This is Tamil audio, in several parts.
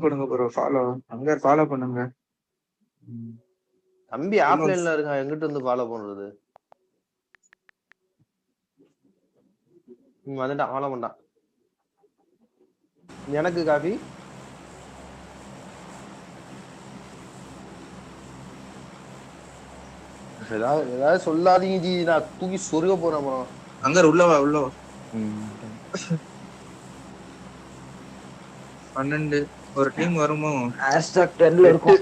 பண்ணுங்க ப்ரோ. ஃபாலோ அங்க ஃபாலோ பண்ணுங்க. தம்பி ஆஃப்லைன்ல இருக்கான், எங்கிட்ட வந்து ஃபாலோ பண்றது? வந்துட்டான், ஃபாலோ பண்ணான். எனக்கு காஃபி ஏதாவது சொல்லாதீங்க ஜி, நான் தூக்கி சொருக போறேன் அப்புறம். அங்க உள்ளவா 12 ஒரு டீம் வருமோ? ஹேஷ்டாக் 10ல இருக்கும்.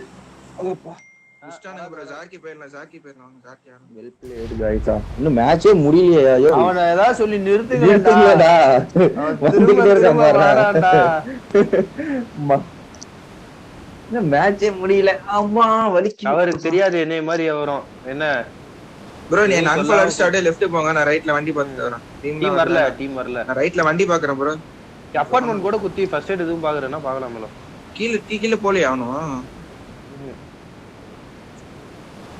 இன்னும் மேட்சே முடியலையா? அவனை ஏதாவது சொல்லி நிறுத்துங்கடா. மேட்சே முடியல. அம்மா வலிக்கு. அவருக்கு தெரியாது என்னைய மாதிரி வரும். என்ன ப்ரோ, நீ அன்ஃபாலோ அடிச்சு அப்படியே லெஃப்ட் போங்க. நான் ரைட்ல வண்டி பார்த்துட்டு வரேன். டீம் வரல. நான் ரைட்ல வண்டி பாக்குறேன் ப்ரோ. அப்பார்ட்மெண்ட் கூட குத்தி ஃபர்ஸ்ட் எய்ட் எதுவும் பாக்குறேன்னா பார்க்கலாம்ல. கீழ போலயே ஆவணும்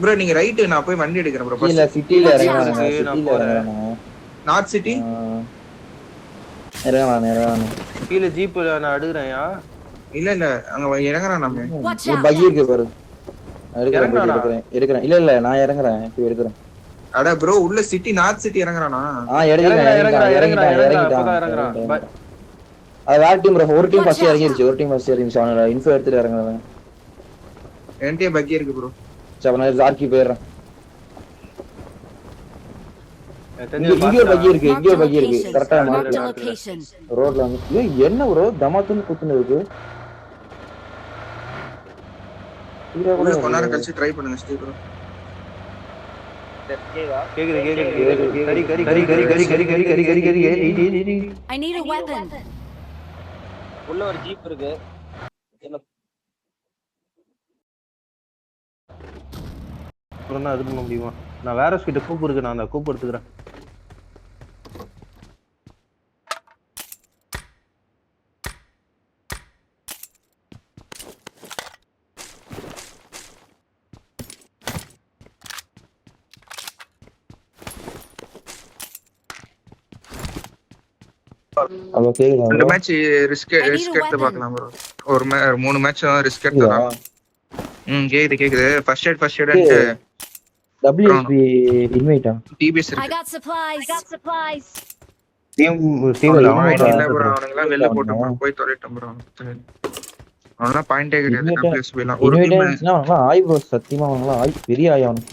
ப்ரோ. நீங்க ரைட், நான் போய் வண்டி எடுக்கிறேன் ப்ரோ. கீழ சிட்டில இறங்குறாங்க. நான் போறேன். நார்த் சிட்டி இறங்குறாங்க. கீழ ஜீப் நான் எடுக்கறேன்யா. இல்ல அங்க இறங்குறான். நம்ம ஒரு பக்கி இருக்கு பாரு. எடுக்கிறேன். இல்ல நான் இறங்குறேன். இப்போ எடுக்கிறேன். அட ப்ரோ, உள்ள சிட்டி நார்த் சிட்டி இறங்குறானா? இறங்குறான். அது வேற டீம் ப்ரோ. ஒரு டீம் ஃபர்ஸ்ட் இறங்கிருச்சு. அவனோட இன்ஃபோ எடுத்துட்டு இறங்குறாங்க. என்கிட்ட பக்கி இருக்கு ப்ரோ. சரி, நான் ஜார்க்கி போயிடுறேன். இங்க பக்கி இருக்கு. கரெக்டா ரோட்ல வந்து என்ன ப்ரோ தமாத்துன்னு குத்துன்னு இருக்கு. கொஞ்ச நேரம் கழிச்சு ட்ரை பண்ணுங்க Steve bro. I need a weapon. உள்ள ஒரு ஜீப் இருக்கு. அப்புறம் அது பண்ண முடியுமா? நான் வேற ஸ்கிட்ட கூப்பு இருக்கு, நான் அந்த கூப்பு எடுத்துக்கிறேன். ரெண்டு மேட்ச் ரிஸ்க் எடுத்து பார்க்கலாம் ப்ரோ. ஒரு 3 மேட்ச் ரிஸ்க் எடுத்துறோம். கேக்குது. ஃபர்ஸ்ட் எய்ட் WSB இன்வைட்டா டிபிஎஸ் இருக்கு. I got supplies. டீம் இல்ல ப்ரோ, அவங்கலாம் வெளிய போட்டோம். போய் தொலைட்டோம் ப்ரோ. அவனா பாயிண்டே கிடையாது. WSB எல்லாம் ஒரு டீம் அவங்கலாம் ஆய் ப்ரோ. சத்தியமா அவங்கலாம் ஆய் பெரிய ஆய். அவன்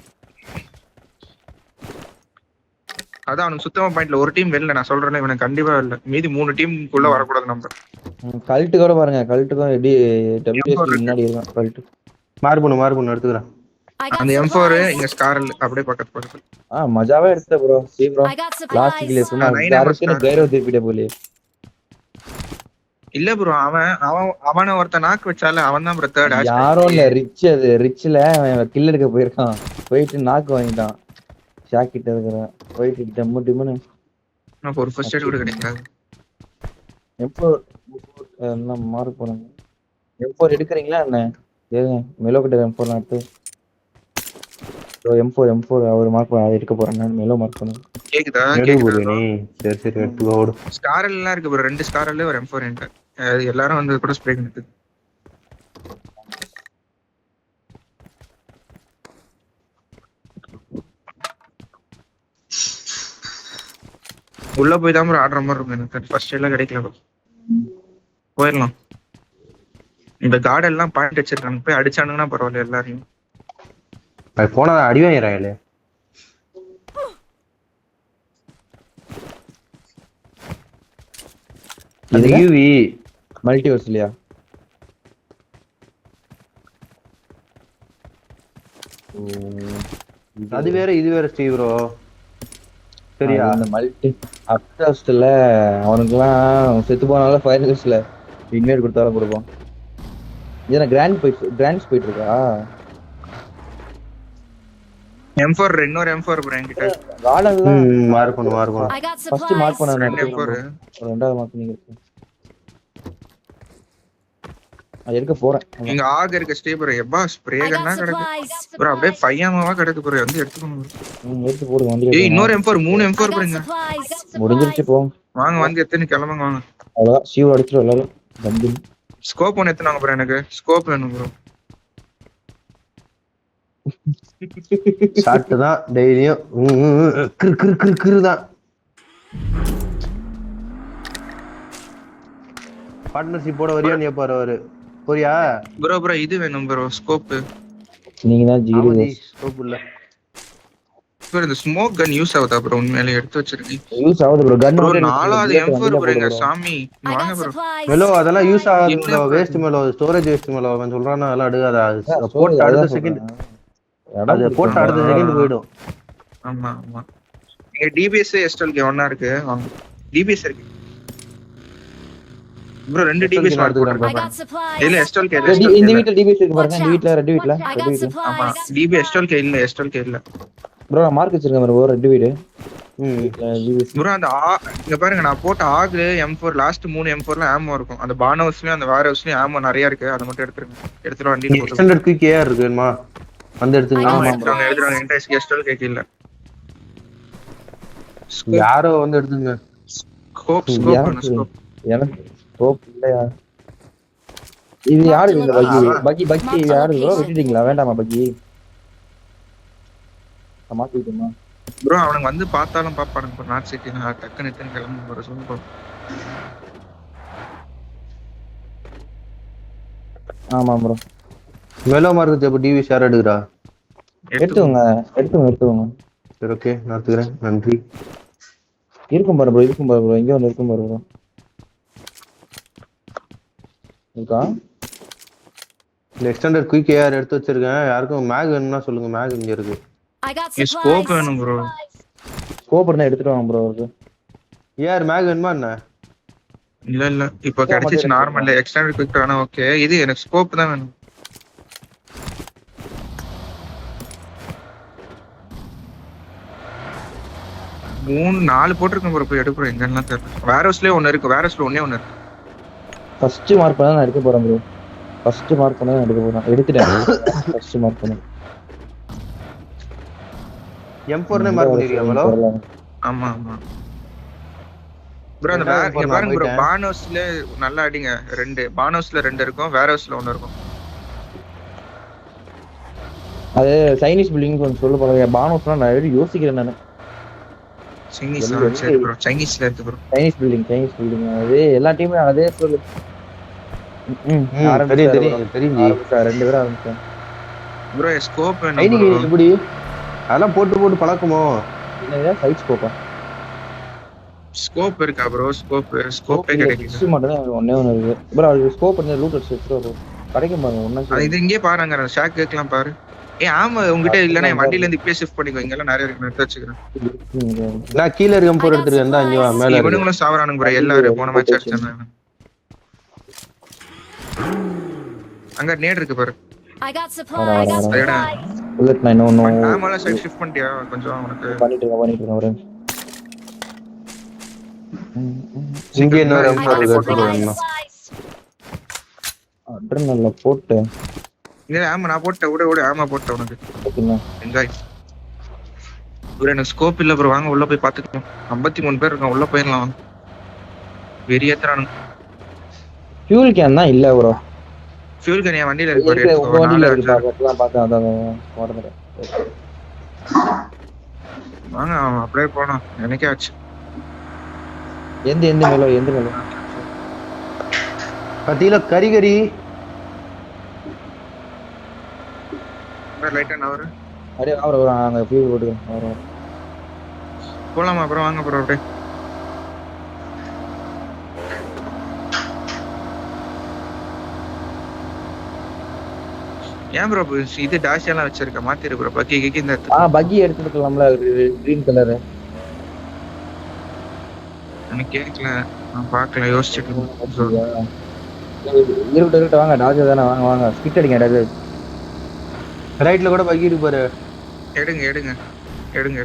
அதான் அவனுக்கு சுத்தமா பாயிண்ட்ல. ஒரு டீம் வெளில, நான் சொல்றேன் இவனுக்கு கண்டிப்பா இல்ல. மீதி 3 டீமுக்குள்ள வரக்கூடாது. நம்ம கல்ட் கூட பாருங்க. கல்ட்டுக்கும் எப்படி WSB முன்னாடி இருக்கான். கல்ட் மார்புன்னு எடுத்துக்கிறேன். அந்த M4 இங்க ஸ்காரல் அப்படியே பக்கத்து. மஜாவே எடுத்த ப்ரோ. சீ ப்ரோ லாஸ்ட் கிலே சொன்னா டைரக்டா கைரோ திருப்பிட போலே. இல்ல ப்ரோ, அவன ஒருத்த நாக் வச்சால அவன் தான் ப்ரோ தேர்ட். யாரோ இல்ல ரிச்ல கில் எடுக்க போயிருக்கான். போயிட்டு நாக் வாங்கிட்டான். ஷாக்கிட்ட இருக்கற போயிட்டு டம்மு நான் ஒரு ஃபர்ஸ்ட் எய்ட் கூட கிடைக்காது. M4 என்ன மார்க் பண்ணுங்க. M4 எடுக்கறீங்களா என்ன? ஏங்க மெலோ கிட்ட M4 நாட்டு. M4 அவர் மார்க் பண்ண எடுக்க போறேன். நான் மெலோ மார்க் பண்ணுங்க. கேக்குதா நீ? சரி எடுத்து ஓடு. ஸ்காரல் எல்லாம் இருக்கு ப்ரோ. 2 ஸ்காரல்ல ஒரு M4 என்ட. எல்லாரும் வந்து கூட ஸ்ப்ரே பண்ணிட்டு. உள்ள போய் தான் ப்ரோ ஆடுற மாதிரி இருக்கும். எனக்கு ஃபர்ஸ்ட் எல்லாம் கிடைக்கல ப்ரோ. போயிடலாம். இந்த கார்டு எல்லாம் பாயிண்ட் வச்சிருக்காங்க. போய் அடிச்சானுங்கன்னா பரவாயில்ல. எல்லாரையும் போனா அடி வாங்கிறாங்களே. அது யூவி மல்டிவர்ஸ்லயா? அது வேற இது வேற ஸ்டீவ் ப்ரோ. சரியா? இந்த மல்டி அப்டாஸ்ட்ல அவனுக்குலாம் செத்து போனால ஃபைனல்ஸ்ல இன்வைட் கொடுத்தாலும் கொடுப்போம். ஏன்னா கிராண்ட்ஸ் போயிட்டு இருக்கா? M4 இன்னொரு M4 ப்ரோ என்கிட்ட. கார்டன்ல மார்க் பண்ணு. ஃபர்ஸ்ட் மார்க் பண்ண M4 ரெண்டாவது மார்க் நீங்க. அது எடுக்க போறேன். இங்க ஆக இருக்க ஸ்டே ப்ரோ. எப்பா ஸ்ப்ரே கன்னா கிடக்கு ப்ரோ. அப்படியே பையாமாவா கிடக்கு ப்ரோ. வந்து எடுத்துக்கணும் ப்ரோ. எடுத்து போடு வண்டி. இன்னொரு M4 3 M4 ப்ரோங்க. முடிஞ்சிருச்சு போ. வாங்க வந்து எத்தனை கிளம்புங்க வாங்க. அவ்வளவுதான். சீவ் அடிச்சிட்டு எல்லாரும் வந்து ஸ்கோப் ஒன்று எத்தனாங்க ப்ரோ எனக்கு ஸ்கோப் வேணும் ப்ரோ. ஷார்ட் தான் டெய்லியும் கிரு தான். பார்ட்னர்ஷிப் போட வரியா நீ பாரு அவரு போறியா ப்ரோ ப்ரோ இது வேணும் ப்ரோ ஸ்கோப். நீங்க தான் ஜீரோ ஸ்கோப் இல்ல ப்ரோ இந்த ஸ்மோக் கன் யூஸ் ஆகுதா ப்ரோ உண்மையிலே எடுத்து வச்சிருக்கீங்க யூஸ் ஆகுது ப்ரோ கன் ப்ரோ 4வது M4 ப்ரோங்க சாமி I வாங்க got ப்ரோ. supplies. மெலோ அதெல்லாம் யூஸ் ஆகாது waste mellow storage waste mellow அவன் சொல்றானா அதெல்லாம் எடுக்காத போட்டு அடுத்த செகண்ட் அது போட்டு அடுத்த செகண்ட் போயிடும். ஆமா ஆமா இங்க DBS SLK ஒண்ணா இருக்கு வாங்க DBS இருக்கு ப்ரோ 2 DBS மார்க் I போட்டுருக்கேன் got supplies. இல்ல SLK இந்த வீட்ல டிபிஎஸ் இருக்கு பாருங்க இந்த வீட்ல ரெட் வீட்ல I got ஆமா supplies. DBS SLK இல்ல ப்ரோ நான் மார்க் வச்சிருக்கேன் ப்ரோ ரெட் வீடு ப்ரோ அந்த இங்க பாருங்க நான் போட்ட ஆகு M4 லாஸ்ட் 3 M4ல ஆமோ இருக்கும். அந்த பான் ஹவுஸ்லயும் அந்த வேர் ஹவுஸ்லயும் ஆமோ நிறைய இருக்கு. அதை மட்டும் எடுத்துருங்க. எடுத்துட்டு வண்டியில போட்டு எக்ஸ்டெண்டட் குயிக் ஏஆர் இருக்குமா வந்து ஆமா எடுத்துங்க. எடுத்துறாங்க என்டைஸ் கெஸ்டல் கேக் இல்ல யாரோ வந்து எடுத்துங்க. ஸ்கோப் எனக்கு ஸ்கோப் இல்லையா இது யாரு இந்த பக்கி யாரு ப்ரோ விட்டுட்டீங்களா வேண்டாமா பக்கி மாத்திட்டோமா ப்ரோ அவனுக்கு வந்து பார்த்தாலும் பாப்பானுங்க ப்ரோ நாட் சிட்டி நான் டக்குன்னு எத்தனை கிளம்பி வர சொல்லுங்க. ஆமா ப்ரோ மெலோ மார்க் அப்ப டிவி ஷேர் எடுக்குறா எடுத்துங்க சரி ஓகே நான் எடுத்துக்கிறேன் நன்றி. இருக்கும் பாரு ப்ரோ இங்க ஒன்று இருக்கும் பாரு ப்ரோ இருக்கா இந்த எக்ஸ்டெண்டட் குயிக் ஏஆர் எடுத்து வச்சிருக்கேன். யாருக்கும் மேக் வேணும்னா சொல்லுங்க மேக் இங்க இருக்கு. I got scope supplies. வேணும் ப்ரோ. ஸ்கோப் இருந்தா எடுத்துட்டு வாங்க ப்ரோ அவருக்கு. ஏஆர் மேக் வேணுமா என்ன இல்ல இப்போ கிடைச்சிச்சு நார்மல் எக்ஸ்டெண்டட் குயிக் ஆனா ஓகே இது எனக்கு ஸ்கோப் தான் வேணும். மூணு 4 போட்டுருக்கேன் ப்ரோ போய் எடுக்கிறோம் எங்கெல்லாம் தெரியல. வேர் ஹவுஸ்லயே ஒன்று இருக்கு. வேர் ஹவுஸ்ல ஒண்ணே இருக்கு. ஃபர்ஸ்ட் மார்க் பண்ணா நான் எடுக்க போறேன் ப்ரோ. ஃபர்ஸ்ட் மார்க் பண்ணா நான் எடுக்க போறேன். எடுத்துட்டேன் ஃபர்ஸ்ட் மார்க் பண்ண. M4 நே மார்க் பண்ணிருக்கியா மெலோ? ஆமா ப்ரோ அந்த இங்க பாருங்க ப்ரோ பானோஸ்ல நல்லா அடிங்க. 2 பானோஸ்ல 2 இருக்கும் வேர் ஹவுஸ்ல 1 இருக்கும். அது சைனீஸ் பில்டிங் கொஞ்சம் சொல்ல போறேன். பானோஸ்லாம் நான் யோசிக்கிறேன் நான். சைனீஸ் சரி ப்ரோ சைனீஸ்ல இருக்கு ப்ரோ. சைனீஸ் பில்டிங் அது எல்லா டீமும் அதே சொல்லு. தெரியும் 2 பேரும் ஆரம்பிச்சேன் ப்ரோ ஸ்கோப் வேணும் ப்ரோ. எப்படி அதெல்லாம் போட்டு பழக்குமோ என்னது சைட் ஸ்கோப்பா ஸ்கோப் இருக்கா ப்ரோ ஸ்கோப்பே கிடைக்குது. ஸ்கோப் மட்டும் தான் ஒண்ணே இருக்கு ப்ரோ. அது ஸ்கோப் பண்ணி லூட் அடிச்சு ப்ரோ கிடைக்கும் பாருங்க ஒண்ணா. அது இது இங்கே பாருங்க ஷாக் கேக்கலாம் பாரு. ஆமா உங்ககிட்ட இல்லனா வண்டில இருந்து இப்பே ஷிஃப்ட் பண்ணிக்கோ. இங்க எல்லாம் நிறைய இருக்கு எடுத்து வச்சுக்கிறேன். நான் கீழ இருக்க M4 எடுத்துட்டு வந்தா இங்க வா மேல இவனுங்களும் சாவறானுங்க ப்ரோ. எல்லாரும் போன மேட்ச் அடிச்சாங்க. அங்க நேட் இருக்கு பாரு. I got supplies. புல்லட் நான் நோ நாமல சைடு ஷிஃப்ட் பண்ணிட்டியா கொஞ்சம் உனக்கு பண்ணிட்டு இருக்கேன் ஒரே இங்க இன்னொரு I M4 got எடுத்துட்டு supplies. அட்ரனல்ல போட்டு இல்ல ஆமா நான் போட்டேன் ஓட ஆமா போட்டேன் உனக்கு ஓகேங்க என்ஜாய். ப்ரோ எனக்கு ஸ்கோப் இல்ல ப்ரோ வாங்க உள்ள போய் பாத்துக்கலாம். 53 பேர் இருக்காங்க உள்ள போயிரலாம் வாங்க. வெறியேத்துறானுங்க. ஃபியூல் கேன் தான் இல்ல ப்ரோ. ஃபியூல் கேன் என் வண்டியில இருக்கு பாரு. உங்க வண்டியில இருக்கு பாக்கலாம் பார்த்தா அதான் ஓடுறேன். வாங்க அப்படியே போலாம் எனக்கே ஆச்சு. எந்த மேலோ பத்தியில கரி லைட்டா நவரு அப்படியே அவர அங்க ஃபியூல் போட்டு அவர போலாமா ப்ரோ வாங்க ப்ரோ அப்படியே. ஏன் ப்ரோ இது டாஷ் எல்லாம் வச்சிருக்க மாத்திரு ப்ரோ. பக்கி இந்த பக்கி எடுத்துக்கலாம்ல கிரீன் கலர். எனக்கு கேட்கல நான் பார்க்கல யோசிச்சுட்டு இருக்கட்டும் வாங்க டாஜ் தானே வாங்க ஸ்கிட் அடிங்க டாஜ். ரைட்ல கூட பக்கி இருக்கு பாரு. எடுங்க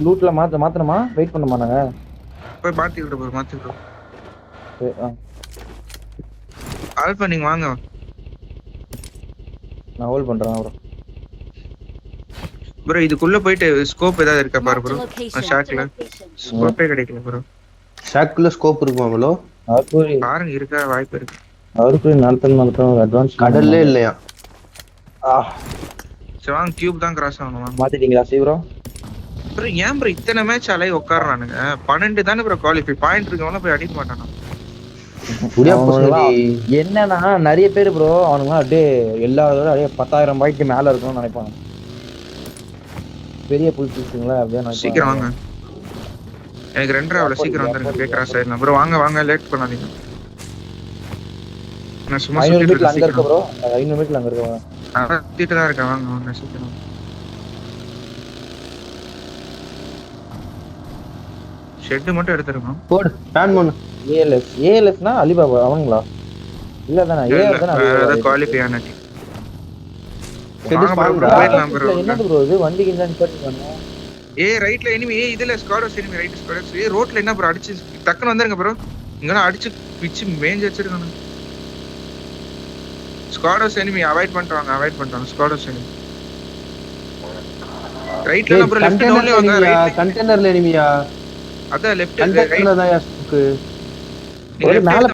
லூட்ல மாத்தணுமா வெயிட் பண்ணுமா நாங்க போய் மாத்தி விடு. ஆல்பா நீங்க வாங்க நான் ஹோல்ட் பண்றேன் ப்ரோ. இதுக்குள்ள போயிட்டு ஸ்கோப் ஏதாவது இருக்கா பாரு ப்ரோ. ஷாட்ல ஸ்கோப்பே கிடைக்கல ப்ரோ. ஷாட்ல ஸ்கோப் இருக்குமா ப்ரோ? பாருங்க இருக்கா வாய்ப்பு இருக்கு. அவருக்கு நடத்தணும் ஒரு அட்வான்ஸ் கடல்லே இல்லையா? சரி வாங்க கியூப் தான் கிராஸ் ஆகணும் வாங்க. மாத்திட்டீங்களா சீக்கிரம்? bro ஏன் bro இத்தனை மேட்ச் அலைய உட்கார்றானுங்க? 12 தானே bro குவாலிஃபை பாயிண்ட் இருக்கவன போய் அடிக்க மாட்டானா? முடியா போகுது. என்னன்னா நிறைய பேர் ப்ரோ அவனுங்க அப்படியே எல்லாரோட அப்படியே 10,000 பாய்க்கு மேல இருக்கணும்னு நினைப்பாங்க. பெரிய புல்ஸ்ங்களா அப்படியே நினைப்பாங்க. சீக்கிரம் வாங்க. எனக்கு 2 அவ்வளவு சீக்கிரம் வந்துருங்க. அப்படியே கிராஸ் ஆயிடலாம் ப்ரோ. வாங்க வாங்க லேட் பண்ணாதீங்க. நான் சும்மா 500 சுத்திட்டு மீட்டர் அங்க இருக்க இருக்கேன். ப்ரோ. 500 மீட்டர் அங்க இருக்க. நான் சுத்திட்டு தான் இருக்கேன். வாங்க வாங்க சீக்கிரம். ஷெட் மட்டும் எடுத்துறோம். போடு ஃபேன் பண்ணு. ஏஎல்எஸ்னா அலிபாபா அவங்களா? இல்ல தானே ஏஎல்எஸ் தானே அத குவாலிஃபை ஆன டீம். ஷெட் ஸ்பான் என்ன ப்ரோ இது வண்டிக்கு தான் நிப்பாட்டிட்டாங்க. ரைட்ல எனிமி இதுல ஸ்குவாட்ஸ் எனிமி ரைட் ஸ்குவாட்ஸ் ரோட்ல என்ன ப்ரோ அடிச்சு டக்குன்னு வந்துருங்க ப்ரோ. இங்கனா அடிச்சு பிச்சு மேஞ்சு வச்சிருக்கானே. ஸ்குவாட்ஸ் எனிமி அவாய்ட் பண்றாங்க ஸ்குவாட்ஸ் எனிமி. ரைட்ல ப்ரோ லெஃப்ட் டவுன்ல வாங்க. ரைட் கண்டெய்னர்ல எனிமியா? அத லெஃப்ட் கண்டெய்னர்ல தான் யாஸ்க்கு. நீங்க மேல